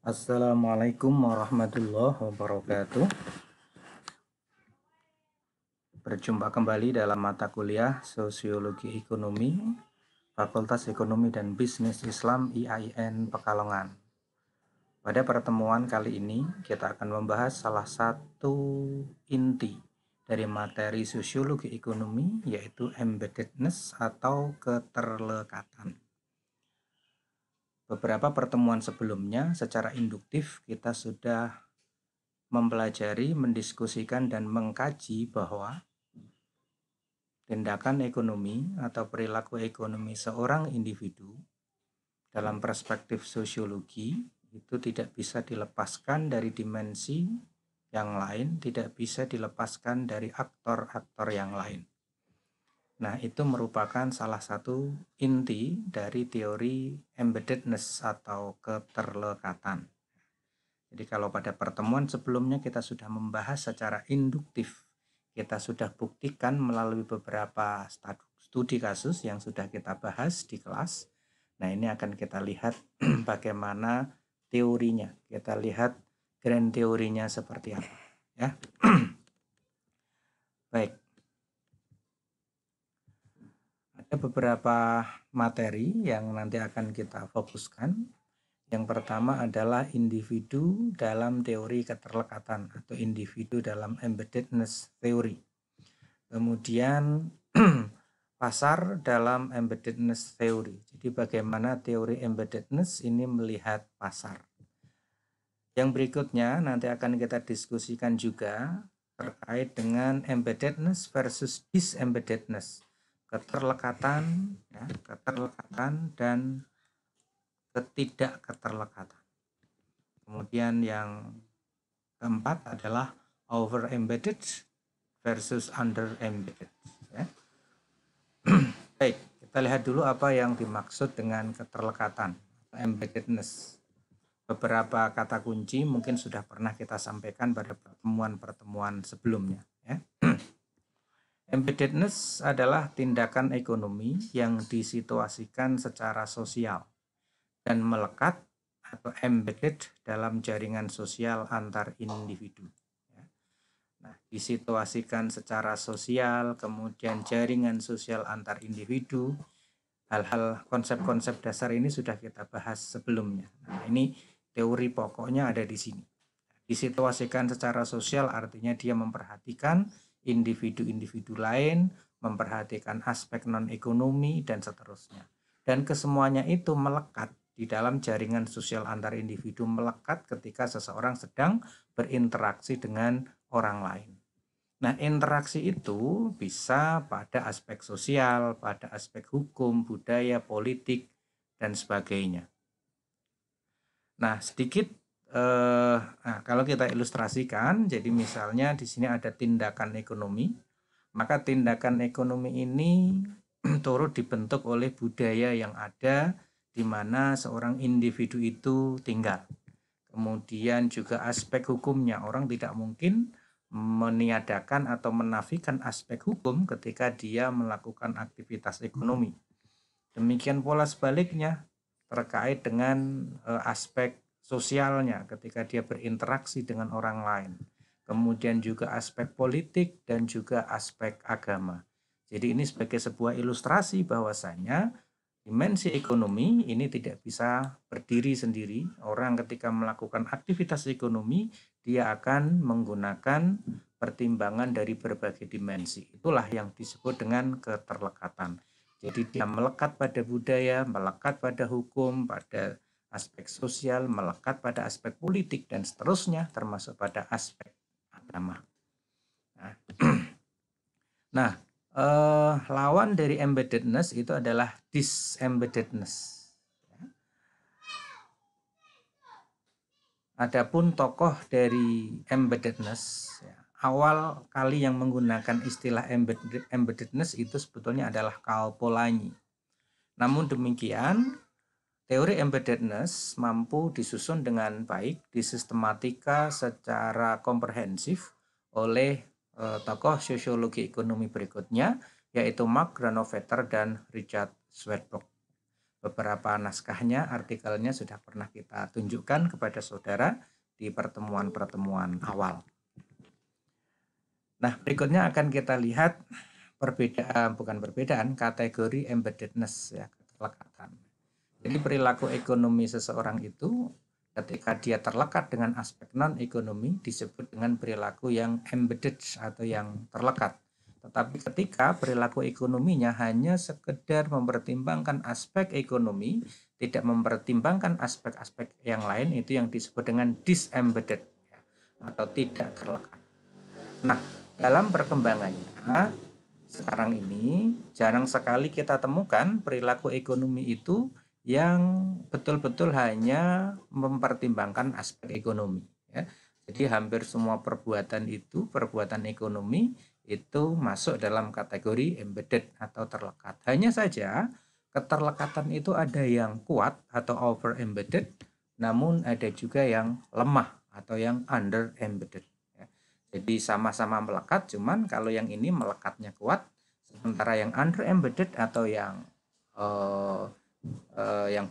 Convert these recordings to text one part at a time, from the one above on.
Assalamualaikum warahmatullahi wabarakatuh. Berjumpa kembali dalam mata kuliah Sosiologi Ekonomi, Fakultas Ekonomi dan Bisnis Islam IAIN Pekalongan. Pada pertemuan kali ini, kita akan membahas salah satu inti dari materi Sosiologi Ekonomi, yaitu embeddedness atau keterlekatan. Beberapa pertemuan sebelumnya secara induktif kita sudah mempelajari, mendiskusikan, dan mengkaji bahwa tindakan ekonomi atau perilaku ekonomi seorang individu dalam perspektif sosiologi itu tidak bisa dilepaskan dari dimensi yang lain, tidak bisa dilepaskan dari aktor-aktor yang lain. Nah, itu merupakan salah satu inti dari teori embeddedness atau keterlekatan. Jadi kalau pada pertemuan sebelumnya kita sudah membahas secara induktif, kita sudah buktikan melalui beberapa studi kasus yang sudah kita bahas di kelas. Nah, ini akan kita lihat bagaimana teorinya. Kita lihat grand teorinya seperti apa, ya. Baik. Ada beberapa materi yang nanti akan kita fokuskan. Yang pertama adalah individu dalam teori keterlekatan atau individu dalam embeddedness theory. Kemudian pasar dalam embeddedness theory. Jadi bagaimana teori embeddedness ini melihat pasar. Yang berikutnya nanti akan kita diskusikan juga terkait dengan embeddedness versus disembeddedness. Keterlekatan, ya, keterlekatan dan ketidakketerlekatan. Kemudian yang keempat adalah over embedded versus under embedded, ya. Baik, kita lihat dulu apa yang dimaksud dengan keterlekatan, embeddedness. Beberapa kata kunci mungkin sudah pernah kita sampaikan pada pertemuan-pertemuan sebelumnya, ya. Embeddedness adalah tindakan ekonomi yang disituasikan secara sosial dan melekat atau embedded dalam jaringan sosial antar individu. Nah, disituasikan secara sosial, kemudian jaringan sosial antar individu, hal-hal konsep-konsep dasar ini sudah kita bahas sebelumnya. Nah, ini teori pokoknya ada di sini. Disituasikan secara sosial artinya dia memperhatikan individu-individu lain, memperhatikan aspek non-ekonomi, dan seterusnya. Dan kesemuanya itu melekat di dalam jaringan sosial antar individu, melekat ketika seseorang sedang berinteraksi dengan orang lain. Nah, interaksi itu bisa pada aspek sosial, pada aspek hukum, budaya, politik, dan sebagainya. Nah, sedikit kalau kita ilustrasikan, jadi misalnya di sini ada tindakan ekonomi, maka tindakan ekonomi ini turut dibentuk oleh budaya yang ada di mana seorang individu itu tinggal. Kemudian juga aspek hukumnya, orang tidak mungkin meniadakan atau menafikan aspek hukum ketika dia melakukan aktivitas ekonomi. Demikian pula sebaliknya terkait dengan aspek sosialnya ketika dia berinteraksi dengan orang lain. Kemudian juga aspek politik dan juga aspek agama. Jadi ini sebagai sebuah ilustrasi bahwasanya dimensi ekonomi ini tidak bisa berdiri sendiri. Orang ketika melakukan aktivitas ekonomi, dia akan menggunakan pertimbangan dari berbagai dimensi. Itulah yang disebut dengan keterlekatan. Jadi dia melekat pada budaya, melekat pada hukum, pada aspek sosial, melekat pada aspek politik, dan seterusnya, termasuk pada aspek agama. Nah, lawan dari embeddedness itu adalah disembeddedness. Adapun tokoh dari embeddedness, awal kali yang menggunakan istilah embeddedness itu sebetulnya adalah Karl Polanyi. Namun demikian, teori embeddedness mampu disusun dengan baik, disistematika secara komprehensif oleh tokoh sosiologi ekonomi berikutnya, yaitu Mark Granovetter dan Richard Swartberg. beberapa naskahnya, artikelnya sudah pernah kita tunjukkan kepada saudara di pertemuan-pertemuan awal. Nah, berikutnya akan kita lihat kategori embeddedness, ya, keterlekatan. Jadi perilaku ekonomi seseorang itu ketika dia terlekat dengan aspek non-ekonomi disebut dengan perilaku yang embedded atau yang terlekat. Tetapi ketika perilaku ekonominya hanya sekedar mempertimbangkan aspek ekonomi, tidak mempertimbangkan aspek-aspek yang lain, itu yang disebut dengan disembedded atau tidak terlekat. Nah, dalam perkembangannya sekarang ini jarang sekali kita temukan perilaku ekonomi itu yang betul-betul hanya mempertimbangkan aspek ekonomi, ya. Jadi hampir semua perbuatan ekonomi itu masuk dalam kategori embedded atau terlekat. Hanya saja keterlekatan itu ada yang kuat atau over embedded, namun ada juga yang lemah atau yang under embedded, ya. Jadi sama-sama melekat, cuman kalau yang ini melekatnya kuat, sementara yang under embedded atau yang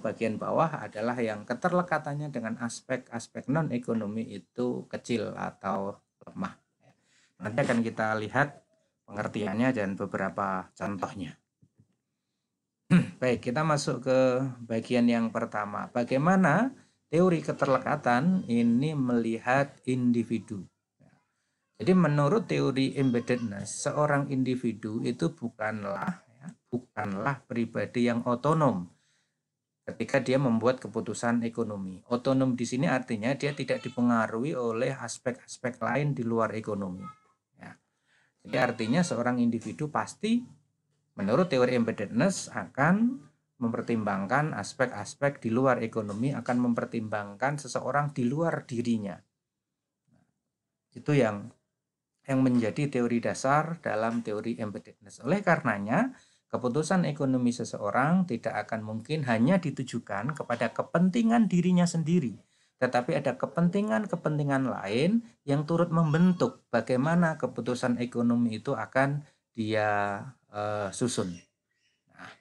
bagian bawah adalah yang keterlekatannya dengan aspek-aspek non-ekonomi itu kecil atau lemah. Nanti akan kita lihat pengertiannya dan beberapa contohnya. Baik, kita masuk ke bagian yang pertama. Bagaimana teori keterlekatan ini melihat individu. Jadi menurut teori embeddedness, seorang individu itu bukanlah pribadi yang otonom ketika dia membuat keputusan ekonomi. Otonom di sini artinya dia tidak dipengaruhi oleh aspek-aspek lain di luar ekonomi. Ya. Jadi artinya seorang individu pasti menurut teori embeddedness akan mempertimbangkan aspek-aspek di luar ekonomi, akan mempertimbangkan seseorang di luar dirinya. Itu yang menjadi teori dasar dalam teori embeddedness. Oleh karenanya, keputusan ekonomi seseorang tidak akan mungkin hanya ditujukan kepada kepentingan dirinya sendiri, tetapi ada kepentingan-kepentingan lain yang turut membentuk bagaimana keputusan ekonomi itu akan dia susun. Nah,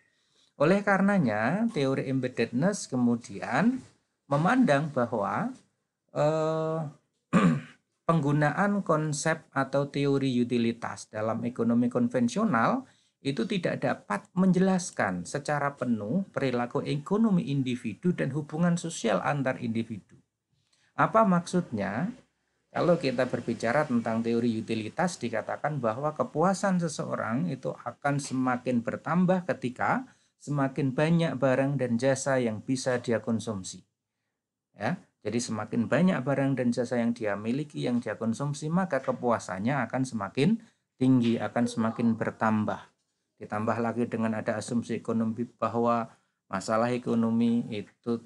oleh karenanya, teori embeddedness kemudian memandang bahwa penggunaan konsep atau teori utilitas dalam ekonomi konvensional itu tidak dapat menjelaskan secara penuh perilaku ekonomi individu dan hubungan sosial antar individu. Apa maksudnya? Kalau kita berbicara tentang teori utilitas, dikatakan bahwa kepuasan seseorang itu akan semakin bertambah ketika semakin banyak barang dan jasa yang bisa dia konsumsi. Ya, jadi semakin banyak barang dan jasa yang dia miliki, yang dia konsumsi, maka kepuasannya akan semakin tinggi, akan semakin bertambah. Ditambah lagi dengan ada asumsi ekonomi bahwa masalah ekonomi itu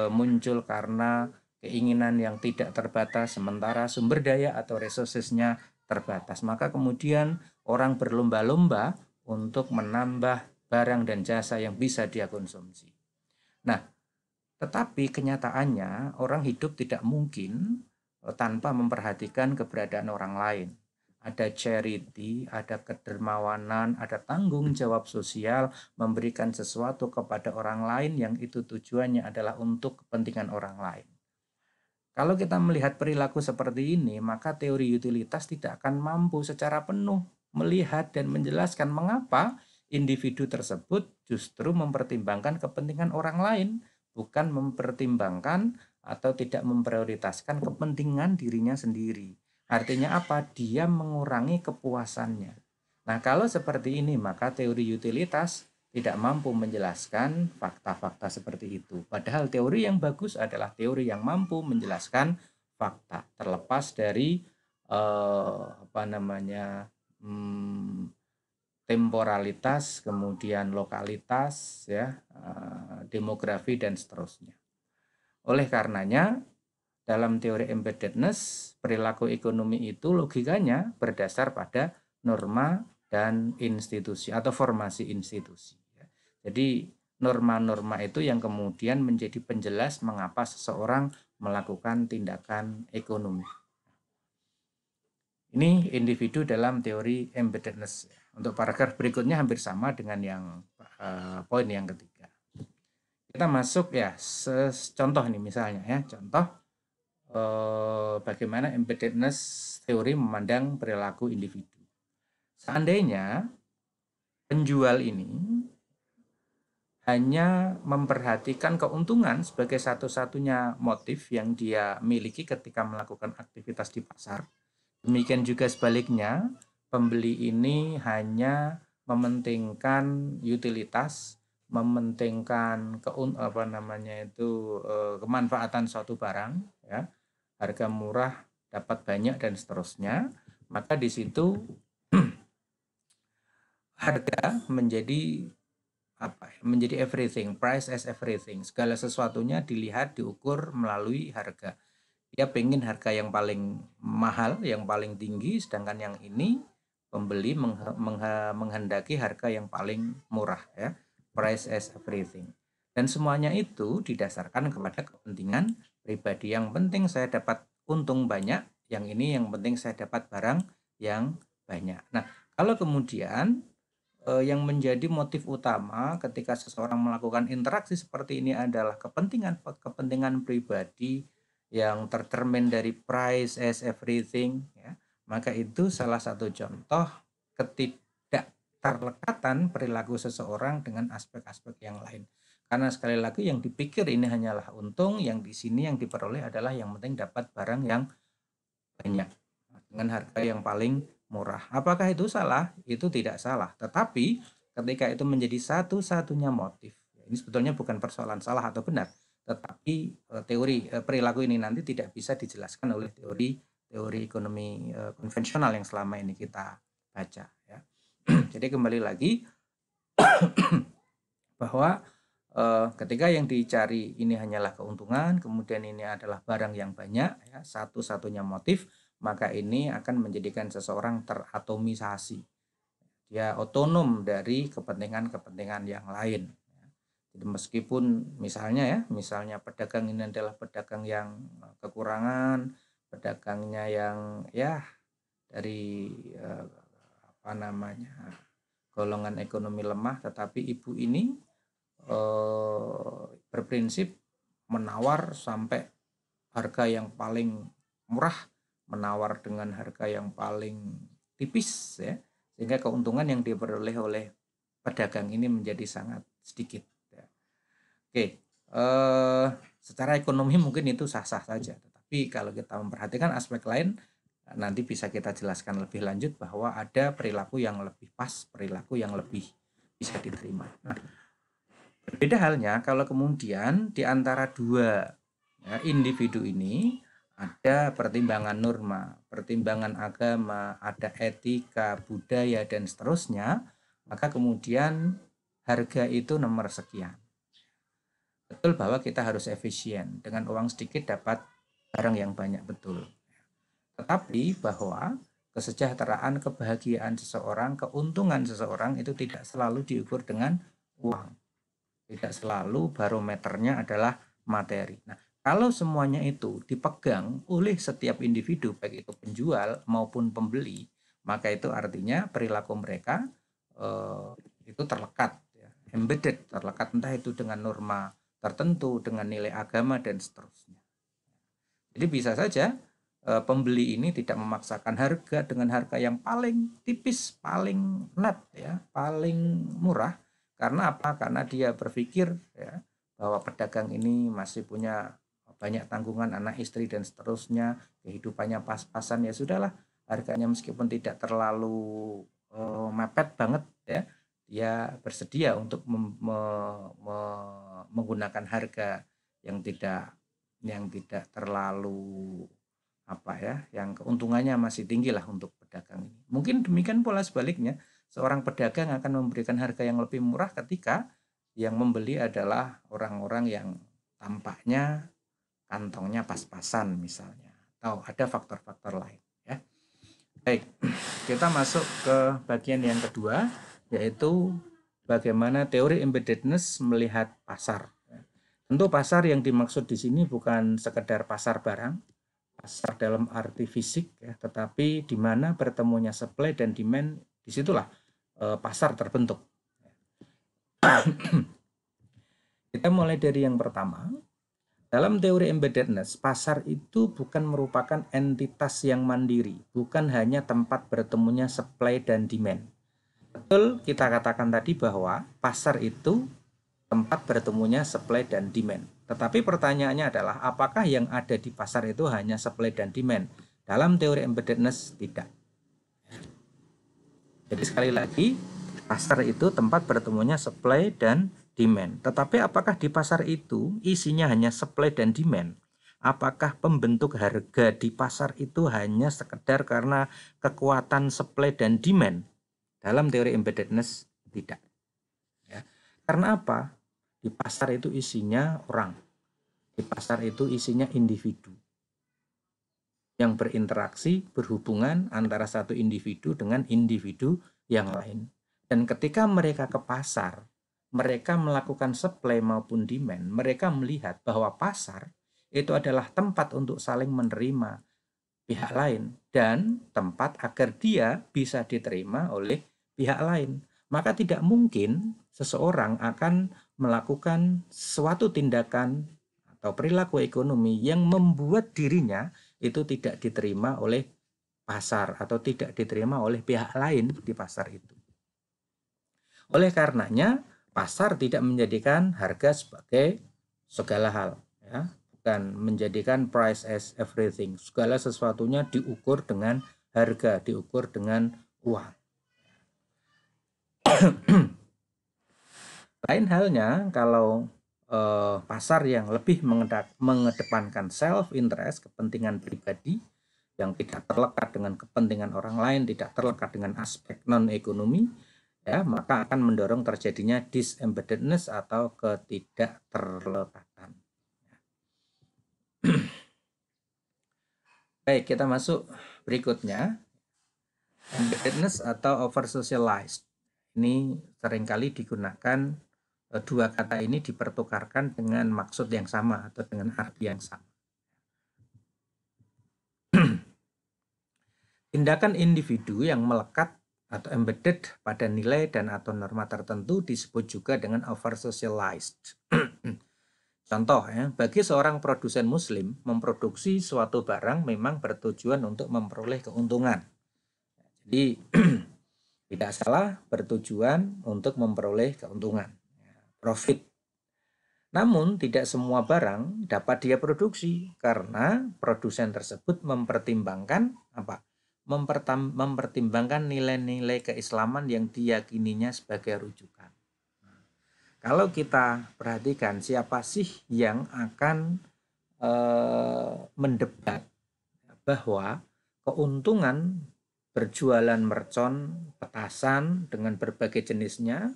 muncul karena keinginan yang tidak terbatas, sementara sumber daya atau resourcesnya terbatas. Maka kemudian orang berlomba-lomba untuk menambah barang dan jasa yang bisa dia konsumsi. Nah, tetapi kenyataannya orang hidup tidak mungkin tanpa memperhatikan keberadaan orang lain. Ada charity, ada kedermawanan, ada tanggung jawab sosial, memberikan sesuatu kepada orang lain yang itu tujuannya adalah untuk kepentingan orang lain. Kalau kita melihat perilaku seperti ini, maka teori utilitas tidak akan mampu secara penuh melihat dan menjelaskan mengapa individu tersebut justru mempertimbangkan kepentingan orang lain, bukan mempertimbangkan atau tidak memprioritaskan kepentingan dirinya sendiri. Artinya apa? Dia mengurangi kepuasannya. Nah, kalau seperti ini, maka teori utilitas tidak mampu menjelaskan fakta-fakta seperti itu. Padahal teori yang bagus adalah teori yang mampu menjelaskan fakta, terlepas dari temporalitas, kemudian lokalitas, ya, demografi dan seterusnya. Oleh karenanya, dalam teori embeddedness, perilaku ekonomi itu logikanya berdasar pada norma dan institusi atau formasi institusi. Jadi norma-norma itu yang kemudian menjadi penjelas mengapa seseorang melakukan tindakan ekonomi. Ini individu dalam teori embeddedness. Untuk paragraf berikutnya hampir sama dengan yang poin yang ketiga. Kita masuk ya, contoh nih misalnya ya, contoh bagaimana embeddedness teori memandang perilaku individu. Seandainya penjual ini hanya memperhatikan keuntungan sebagai satu-satunya motif yang dia miliki ketika melakukan aktivitas di pasar. Demikian juga sebaliknya, pembeli ini hanya mementingkan utilitas, mementingkan kemanfaatan suatu barang, ya, harga murah, dapat banyak dan seterusnya, maka di situ harga menjadi menjadi everything, price as everything. Segala sesuatunya dilihat, diukur melalui harga. Dia pengen harga yang paling mahal, yang paling tinggi, sedangkan yang ini pembeli menghendaki harga yang paling murah, ya. Price as everything. Dan semuanya itu didasarkan kepada kepentingan pribadi. Yang penting saya dapat untung banyak, yang ini yang penting saya dapat barang yang banyak. Nah, kalau kemudian yang menjadi motif utama ketika seseorang melakukan interaksi seperti ini adalah kepentingan pribadi yang tercermin dari price as everything, ya, maka itu salah satu contoh ketidakterlekatan perilaku seseorang dengan aspek-aspek yang lain. Karena sekali lagi yang dipikir ini hanyalah untung, yang di sini yang diperoleh adalah yang penting dapat barang yang banyak dengan harga yang paling murah. Apakah itu salah? Itu tidak salah. Tetapi ketika itu menjadi satu-satunya motif, ini sebetulnya bukan persoalan salah atau benar, tetapi teori perilaku ini nanti tidak bisa dijelaskan oleh teori ekonomi konvensional yang selama ini kita baca, ya. Jadi kembali lagi bahwa ketika yang dicari ini hanyalah keuntungan, kemudian ini adalah barang yang banyak, ya, satu-satunya motif, maka ini akan menjadikan seseorang teratomisasi. Dia otonom dari kepentingan-kepentingan yang lain. Jadi meskipun misalnya pedagang ini adalah pedagang yang kekurangan, pedagangnya yang ya dari golongan ekonomi lemah, tetapi ibu ini berprinsip menawar sampai harga yang paling murah, menawar dengan harga yang paling tipis, ya, sehingga keuntungan yang diperoleh oleh pedagang ini menjadi sangat sedikit, ya. Oke, secara ekonomi mungkin itu sah-sah saja, tetapi kalau kita memperhatikan aspek lain, nanti bisa kita jelaskan lebih lanjut bahwa ada perilaku yang lebih pas, perilaku yang lebih bisa diterima. Nah, berbeda halnya kalau kemudian di antara dua, ya, individu ini ada pertimbangan norma, pertimbangan agama, ada etika, budaya, dan seterusnya, maka kemudian harga itu nomor sekian. Betul bahwa kita harus efisien, dengan uang sedikit dapat barang yang banyak, betul. Tetapi bahwa kesejahteraan, kebahagiaan seseorang, keuntungan seseorang itu tidak selalu diukur dengan uang. Tidak selalu barometernya adalah materi. Nah, kalau semuanya itu dipegang oleh setiap individu, baik itu penjual maupun pembeli, maka itu artinya perilaku mereka itu terlekat, ya, embedded, terlekat entah itu dengan norma tertentu, dengan nilai agama, dan seterusnya. Jadi bisa saja pembeli ini tidak memaksakan harga dengan harga yang paling tipis, paling net, ya, paling murah. Karena apa? Karena dia berpikir, ya, bahwa pedagang ini masih punya banyak tanggungan, anak istri dan seterusnya, kehidupannya pas-pasan, ya sudahlah, harganya meskipun tidak terlalu mepet banget, ya, dia bersedia untuk menggunakan harga yang tidak terlalu yang keuntungannya masih tinggi lah untuk pedagang ini. Mungkin demikian pula sebaliknya, seorang pedagang akan memberikan harga yang lebih murah ketika yang membeli adalah orang-orang yang tampaknya kantongnya pas-pasan misalnya, atau ada faktor-faktor lain, ya. Baik, kita masuk ke bagian yang kedua, yaitu bagaimana teori embeddedness melihat pasar. Tentu pasar yang dimaksud di sini bukan sekedar pasar barang, pasar dalam arti fisik, ya, tetapi di mana bertemunya supply dan demand, disitulah pasar terbentuk. Kita mulai dari yang pertama. Dalam teori embeddedness, pasar itu bukan merupakan entitas yang mandiri, bukan hanya tempat bertemunya supply dan demand. Betul kita katakan tadi bahwa pasar itu tempat bertemunya supply dan demand. Tetapi pertanyaannya adalah apakah yang ada di pasar itu hanya supply dan demand? Dalam teori embeddedness tidak. Jadi sekali lagi, pasar itu tempat bertemunya supply dan demand. Tetapi apakah di pasar itu isinya hanya supply dan demand? Apakah pembentuk harga di pasar itu hanya sekedar karena kekuatan supply dan demand? Dalam teori embeddedness tidak. Ya. Karena apa? Di pasar itu isinya orang. Di pasar itu isinya individu yang berinteraksi, berhubungan antara satu individu dengan individu yang lain. Dan ketika mereka ke pasar, mereka melakukan supply maupun demand, mereka melihat bahwa pasar itu adalah tempat untuk saling menerima pihak lain dan tempat agar dia bisa diterima oleh pihak lain. Maka tidak mungkin seseorang akan melakukan suatu tindakan atau perilaku ekonomi yang membuat dirinya itu tidak diterima oleh pasar atau tidak diterima oleh pihak lain di pasar itu. Oleh karenanya, pasar tidak menjadikan harga sebagai segala hal, ya, bukan menjadikan price as everything. Segala sesuatunya diukur dengan harga, diukur dengan uang. Lain halnya kalau pasar yang lebih mengedepankan self interest, kepentingan pribadi yang tidak terlekat dengan kepentingan orang lain, tidak terlekat dengan aspek non ekonomi, ya, maka akan mendorong terjadinya disembeddedness atau ketidakterlekatan. Baik, kita masuk berikutnya. Embeddedness atau over socialized. Ini seringkali digunakan, dua kata ini dipertukarkan dengan maksud yang sama atau dengan arti yang sama. Tindakan individu yang melekat atau embedded pada nilai dan atau norma tertentu disebut juga dengan over socialized. Contoh, ya, bagi seorang produsen muslim, memproduksi suatu barang memang bertujuan untuk memperoleh keuntungan. Jadi tidak salah, bertujuan untuk memperoleh keuntungan, profit. Namun tidak semua barang dapat dia produksi karena produsen tersebut mempertimbangkan apa? Mempertimbangkan nilai-nilai keislaman yang diyakininya sebagai rujukan. Kalau kita perhatikan siapa sih yang akan mendebat bahwa keuntungan berjualan mercon, petasan dengan berbagai jenisnya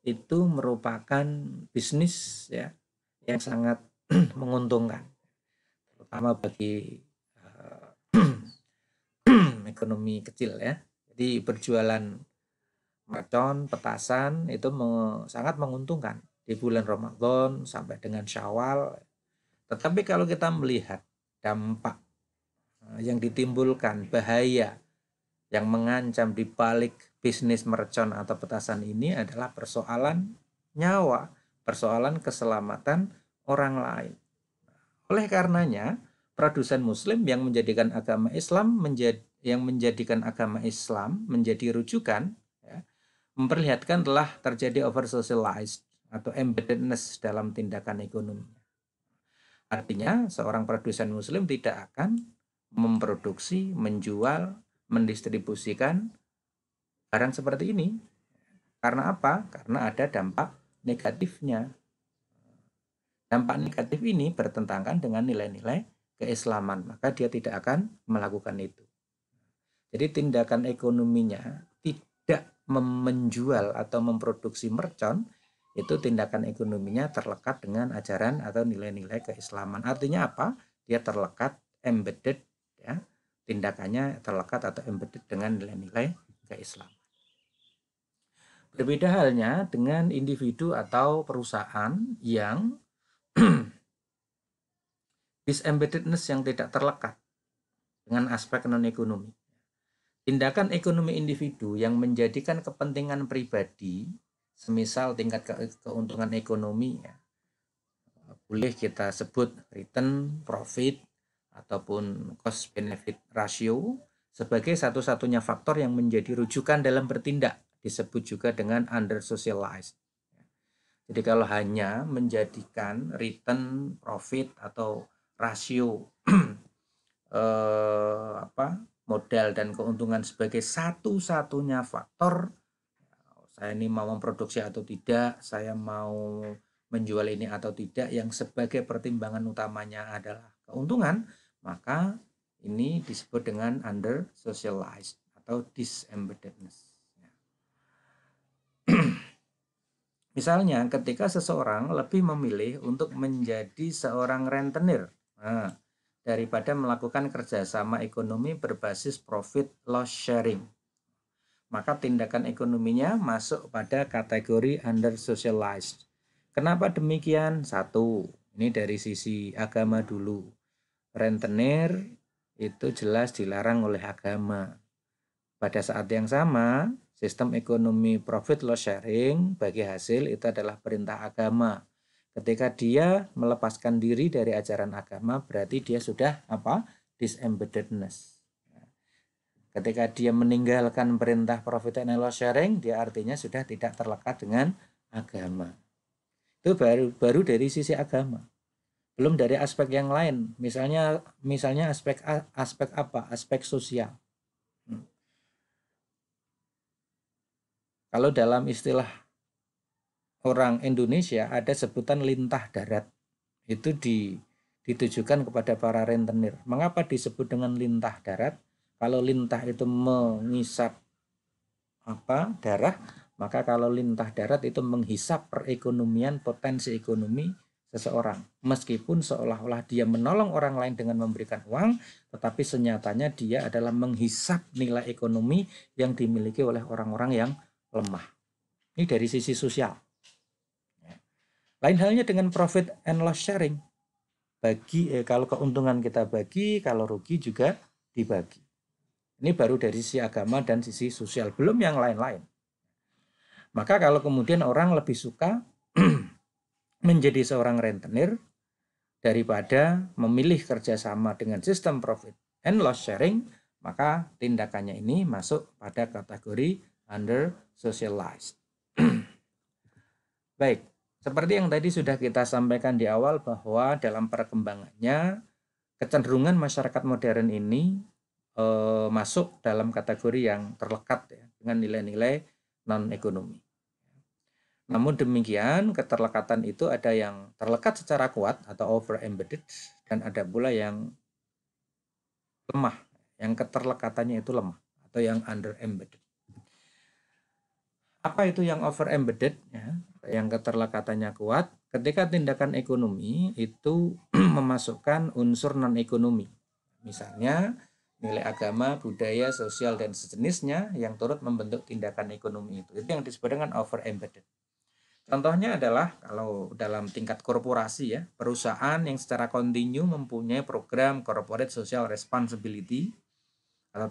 itu merupakan bisnis, ya, yang sangat menguntungkan, terutama bagi ekonomi kecil, ya. Jadi berjualan mercon, petasan itu sangat menguntungkan di bulan Ramadan sampai dengan Syawal. Tetapi kalau kita melihat dampak yang ditimbulkan, bahaya yang mengancam di balik bisnis mercon atau petasan ini adalah persoalan nyawa, persoalan keselamatan orang lain. Oleh karenanya, produsen muslim yang menjadikan agama Islam menjadi rujukan, ya, memperlihatkan telah terjadi over socialized atau embeddedness dalam tindakan ekonomi. Artinya, seorang produsen muslim tidak akan memproduksi, menjual, mendistribusikan barang seperti ini. Karena apa? Karena ada dampak negatifnya. Dampak negatif ini bertentangan dengan nilai-nilai keislaman, maka dia tidak akan melakukan itu. Jadi tindakan ekonominya tidak menjual atau memproduksi mercon, itu tindakan ekonominya terlekat dengan ajaran atau nilai-nilai keislaman. Artinya apa? Dia terlekat, embedded, ya, tindakannya terlekat atau embedded dengan nilai-nilai keislaman. Berbeda halnya dengan individu atau perusahaan yang disembeddedness yang tidak terlekat dengan aspek non-ekonomi. Tindakan ekonomi individu yang menjadikan kepentingan pribadi, semisal tingkat keuntungan ekonomi, ya, boleh kita sebut return, profit, ataupun cost benefit ratio sebagai satu-satunya faktor yang menjadi rujukan dalam bertindak, disebut juga dengan under socialized. Jadi kalau hanya menjadikan return, profit, atau rasio modal dan keuntungan sebagai satu-satunya faktor, saya ini mau memproduksi atau tidak, saya mau menjual ini atau tidak, yang sebagai pertimbangan utamanya adalah keuntungan, maka ini disebut dengan under socialized atau disembeddedness. Misalnya ketika seseorang lebih memilih untuk menjadi seorang rentenir daripada melakukan kerjasama ekonomi berbasis profit loss sharing, maka tindakan ekonominya masuk pada kategori under socialized. Kenapa demikian? Satu, ini dari sisi agama dulu. Rentenir itu jelas dilarang oleh agama. Pada saat yang sama, sistem ekonomi profit loss sharing bagi hasil itu adalah perintah agama. Ketika dia melepaskan diri dari ajaran agama, berarti dia sudah disembeddedness. Ketika dia meninggalkan perintah profit and loss sharing, dia artinya sudah tidak terlekat dengan agama. Itu baru dari sisi agama. Belum dari aspek yang lain. Misalnya aspek apa? Aspek sosial. Kalau dalam istilah orang Indonesia ada sebutan lintah darat. Itu ditujukan kepada para rentenir. Mengapa disebut dengan lintah darat? Kalau lintah itu mengisap darah, maka kalau lintah darat itu menghisap perekonomian, potensi ekonomi seseorang. Meskipun seolah-olah dia menolong orang lain dengan memberikan uang, tetapi senyatanya dia adalah menghisap nilai ekonomi yang dimiliki oleh orang-orang yang lemah. Ini dari sisi sosial. Lain halnya dengan profit and loss sharing. Kalau keuntungan kita bagi, kalau rugi juga dibagi. Ini baru dari sisi agama dan sisi sosial, belum yang lain-lain. Maka kalau kemudian orang lebih suka menjadi seorang rentenir daripada memilih kerjasama dengan sistem profit and loss sharing, maka tindakannya ini masuk pada kategori under socialized. Baik, seperti yang tadi sudah kita sampaikan di awal bahwa dalam perkembangannya kecenderungan masyarakat modern ini masuk dalam kategori yang terlekat ya, dengan nilai-nilai non-ekonomi. Namun demikian, keterlekatan itu ada yang terlekat secara kuat atau over-embedded, dan ada pula yang lemah, yang keterlekatannya itu lemah atau yang under-embedded. Apa itu yang over-embedded? Ya, yang keterlekatannya kuat, ketika tindakan ekonomi itu memasukkan unsur non-ekonomi. Misalnya, nilai agama, budaya, sosial, dan sejenisnya yang turut membentuk tindakan ekonomi itu. Itu yang disebut dengan over-embedded. Contohnya adalah kalau dalam tingkat korporasi ya, perusahaan yang secara kontinu mempunyai program corporate social responsibility atau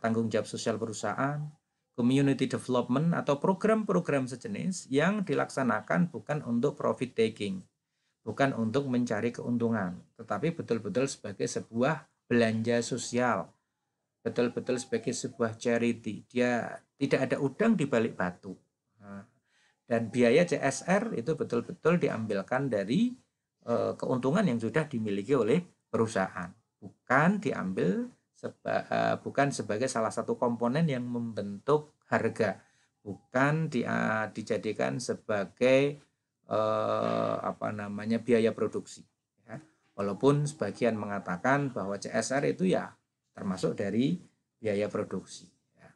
tanggung jawab sosial perusahaan, community development atau program-program sejenis yang dilaksanakan bukan untuk profit taking, bukan untuk mencari keuntungan, tetapi betul-betul sebagai sebuah belanja sosial, betul-betul sebagai sebuah charity. Dia tidak ada udang di balik batu. Dan biaya CSR itu betul-betul diambilkan dari keuntungan yang sudah dimiliki oleh perusahaan, bukan diambil bukan sebagai salah satu komponen yang membentuk harga, bukan dijadikan sebagai biaya produksi. Ya. Walaupun sebagian mengatakan bahwa CSR itu ya termasuk dari biaya produksi. Ya.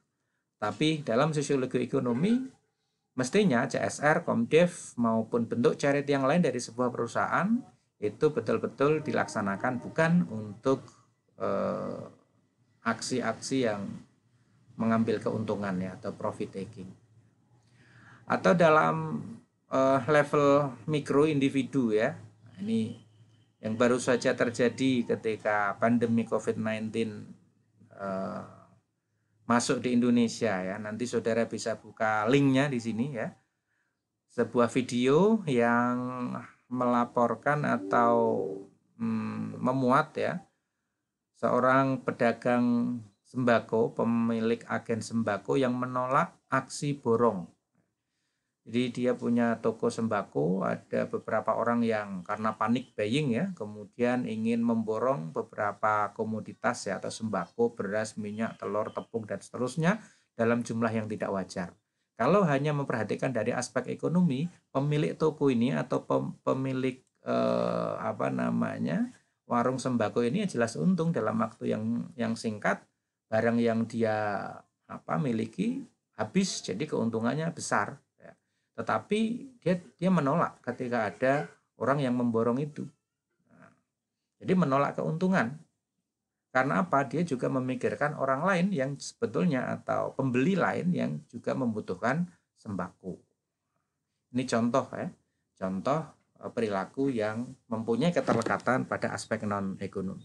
Tapi dalam sosiologi ekonomi, mestinya CSR, Komdev maupun bentuk charity yang lain dari sebuah perusahaan itu betul-betul dilaksanakan bukan untuk aksi-aksi yang mengambil keuntungan ya, atau profit taking. Atau dalam level mikro individu ya. Ini yang baru saja terjadi ketika pandemi COVID-19 masuk di Indonesia ya. Nanti saudara bisa buka linknya di sini ya. Sebuah video yang melaporkan atau memuat ya seorang pedagang sembako, pemilik agen sembako yang menolak aksi borong. Jadi dia punya toko sembako, ada beberapa orang yang karena panik buying ya, kemudian ingin memborong beberapa komoditas ya atau sembako, beras, minyak, telur, tepung dan seterusnya dalam jumlah yang tidak wajar. Kalau hanya memperhatikan dari aspek ekonomi, pemilik toko ini atau pemilik warung sembako ini jelas untung dalam waktu yang singkat, barang yang dia miliki habis, jadi keuntungannya besar. Tetapi dia menolak ketika ada orang yang memborong itu. Jadi menolak keuntungan. Karena apa? Dia juga memikirkan orang lain yang sebetulnya atau pembeli lain yang juga membutuhkan sembako. Ini contoh ya. Contoh perilaku yang mempunyai keterlekatan pada aspek non-ekonomi.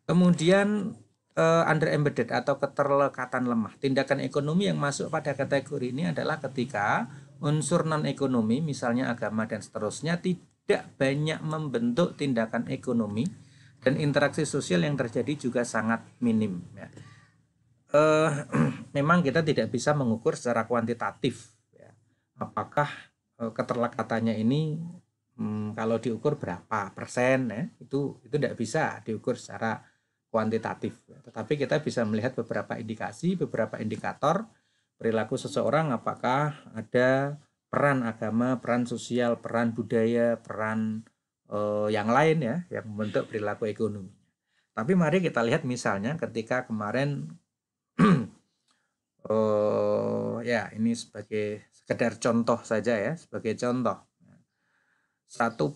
Kemudian under embedded atau keterlekatan lemah. Tindakan ekonomi yang masuk pada kategori ini adalah ketika unsur non-ekonomi, misalnya agama dan seterusnya, tidak banyak membentuk tindakan ekonomi dan interaksi sosial yang terjadi juga sangat minim. Ya. Memang kita tidak bisa mengukur secara kuantitatif ya, apakah keterlekatannya ini kalau diukur berapa persen ya, itu tidak bisa diukur secara kuantitatif. Tetapi kita bisa melihat beberapa indikasi, beberapa indikator perilaku seseorang, apakah ada peran agama, peran sosial, peran budaya, peran yang lain ya yang membentuk perilaku ekonomi. Tapi mari kita lihat misalnya ketika kemarin ya ini sebagai sekedar contoh saja ya, sebagai contoh. Satu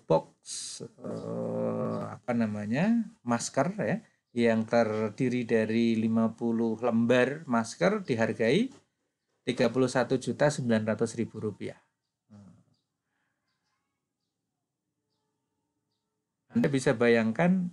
box masker ya yang terdiri dari 50 lembar masker dihargai Rp31.900.000. Anda bisa bayangkan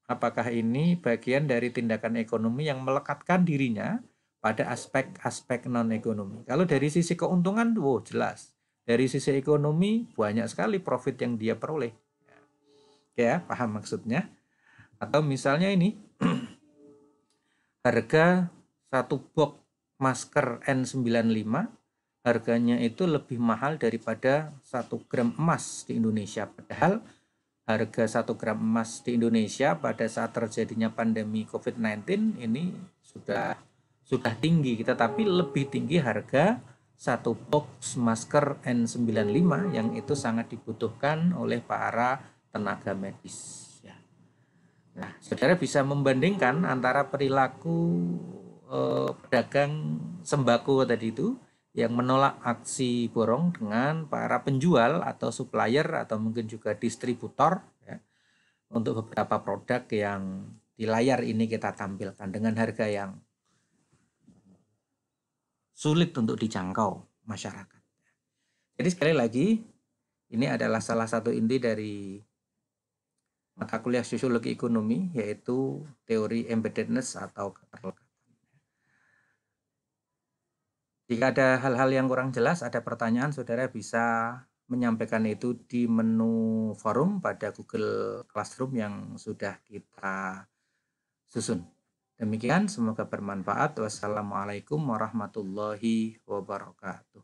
apakah ini bagian dari tindakan ekonomi yang melekatkan dirinya pada aspek-aspek non-ekonomi. Kalau dari sisi keuntungan, jelas. Dari sisi ekonomi, banyak sekali profit yang dia peroleh. Ya, paham maksudnya? Atau misalnya ini, harga satu box masker N95, harganya itu lebih mahal daripada 1 gram emas di Indonesia. Padahal harga 1 gram emas di Indonesia pada saat terjadinya pandemi COVID-19 ini sudah tinggi, tetapi lebih tinggi harga satu box masker N95 yang itu sangat dibutuhkan oleh para tenaga medis. Nah, saudara bisa membandingkan antara perilaku pedagang sembako tadi itu yang menolak aksi borong dengan para penjual atau supplier atau mungkin juga distributor ya, untuk beberapa produk yang di layar ini kita tampilkan dengan harga yang sulit untuk dijangkau masyarakat. Jadi sekali lagi, ini adalah salah satu inti dari mata kuliah sosiologi ekonomi, yaitu teori embeddedness atau keterlekatan. Jika ada hal-hal yang kurang jelas, ada pertanyaan, saudara bisa menyampaikan itu di menu forum pada Google Classroom yang sudah kita susun. Demikian, semoga bermanfaat. Wassalamualaikum warahmatullahi wabarakatuh.